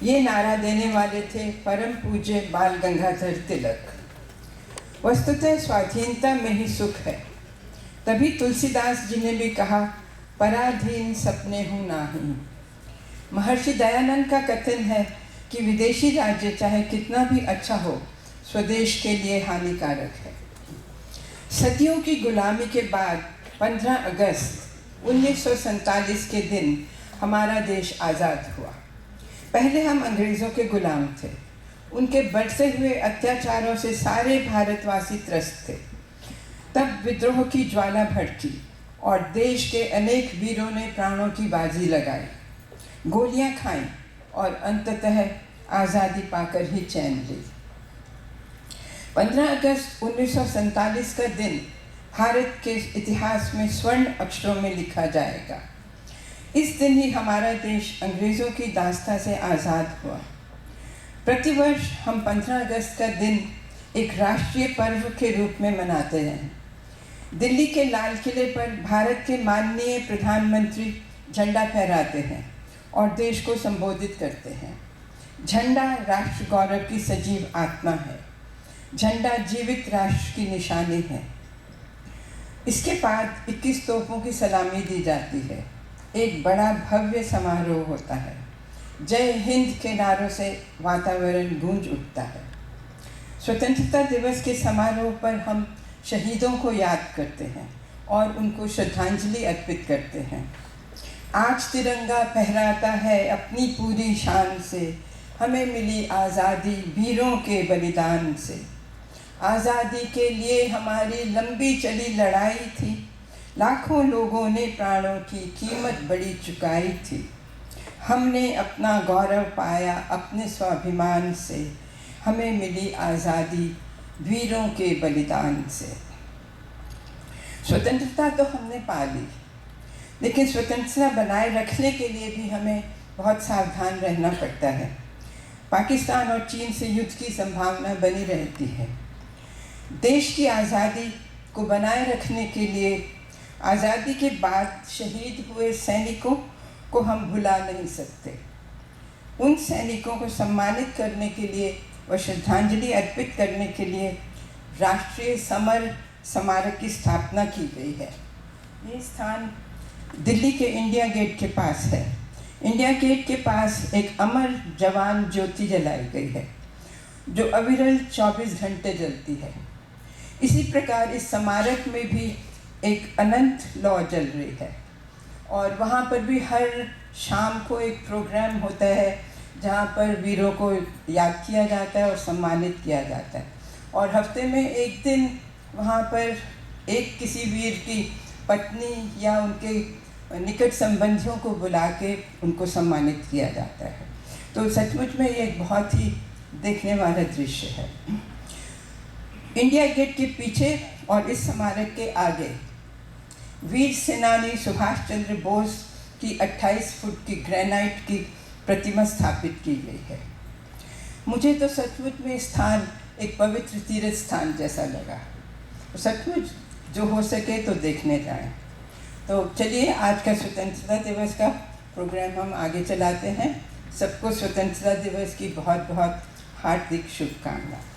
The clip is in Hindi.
ये नारा देने वाले थे परम पूज्य बाल गंगाधर तिलक। वस्तुतः स्वाधीनता में ही सुख है। तभी तुलसीदास जी ने भी कहा, पराधीन सपने हूँ नाही। महर्षि दयानंद का कथन है कि विदेशी राज्य चाहे कितना भी अच्छा हो, स्वदेश के लिए हानिकारक है। सदियों की गुलामी के बाद 15 अगस्त 1947 के दिन हमारा देश आज़ाद हुआ। पहले हम अंग्रेज़ों के गुलाम थे। उनके बढ़ते हुए अत्याचारों से सारे भारतवासी त्रस्त थे। तब विद्रोह की ज्वाला भड़की और देश के अनेक वीरों ने प्राणों की बाजी लगाई, गोलियां खाईं और अंततः आज़ादी पाकर ही चैन ली। 15 अगस्त 1947 का दिन भारत के इतिहास में स्वर्ण अक्षरों में लिखा जाएगा। इस दिन ही हमारा देश अंग्रेज़ों की दास्ता से आज़ाद हुआ। प्रतिवर्ष हम 15 अगस्त का दिन एक राष्ट्रीय पर्व के रूप में मनाते हैं। दिल्ली के लाल किले पर भारत के माननीय प्रधानमंत्री झंडा फहराते हैं और देश को संबोधित करते हैं। झंडा राष्ट्र गौरव की सजीव आत्मा है। झंडा जीवित राष्ट्र की निशानी है। इसके बाद 21 तोपों की सलामी दी जाती है। एक बड़ा भव्य समारोह होता है। जय हिंद के नारों से वातावरण गूंज उठता है। स्वतंत्रता दिवस के समारोह पर हम शहीदों को याद करते हैं और उनको श्रद्धांजलि अर्पित करते हैं। आज तिरंगा फहराता है अपनी पूरी शान से, हमें मिली आज़ादी वीरों के बलिदान से। आज़ादी के लिए हमारी लंबी चली लड़ाई थी, लाखों लोगों ने प्राणों की कीमत बड़ी चुकाई थी। हमने अपना गौरव पाया अपने स्वाभिमान से, हमें मिली आज़ादी वीरों के बलिदान से। स्वतंत्रता तो हमने पा ली, लेकिन स्वतंत्रता बनाए रखने के लिए भी हमें बहुत सावधान रहना पड़ता है। पाकिस्तान और चीन से युद्ध की संभावना बनी रहती है। देश की आज़ादी को बनाए रखने के लिए आज़ादी के बाद शहीद हुए सैनिकों को हम भुला नहीं सकते। उन सैनिकों को सम्मानित करने के लिए और श्रद्धांजलि अर्पित करने के लिए राष्ट्रीय समर स्मारक की स्थापना की गई है। ये स्थान दिल्ली के इंडिया गेट के पास है। इंडिया गेट के पास एक अमर जवान ज्योति जलाई गई है जो अविरल 24 घंटे जलती है। इसी प्रकार इस स्मारक में भी एक अनंत लौ जल रही है और वहाँ पर भी हर शाम को एक प्रोग्राम होता है जहाँ पर वीरों को याद किया जाता है और सम्मानित किया जाता है। और हफ्ते में एक दिन वहाँ पर एक किसी वीर की पत्नी या उनके निकट संबंधियों को बुला के उनको सम्मानित किया जाता है। तो सचमुच में ये एक बहुत ही देखने वाला दृश्य है। इंडिया गेट के पीछे और इस स्मारक के आगे वीर सेनानी सुभाष चंद्र बोस की 28 फुट की ग्रेनाइट की प्रतिमा स्थापित की गई है। मुझे तो सचमुच में स्थान एक पवित्र तीर्थ स्थान जैसा लगा। सचमुच जो हो सके तो देखने जाएं। तो चलिए आज का स्वतंत्रता दिवस का प्रोग्राम हम आगे चलाते हैं। सबको स्वतंत्रता दिवस की बहुत बहुत हार्दिक शुभकामनाएं।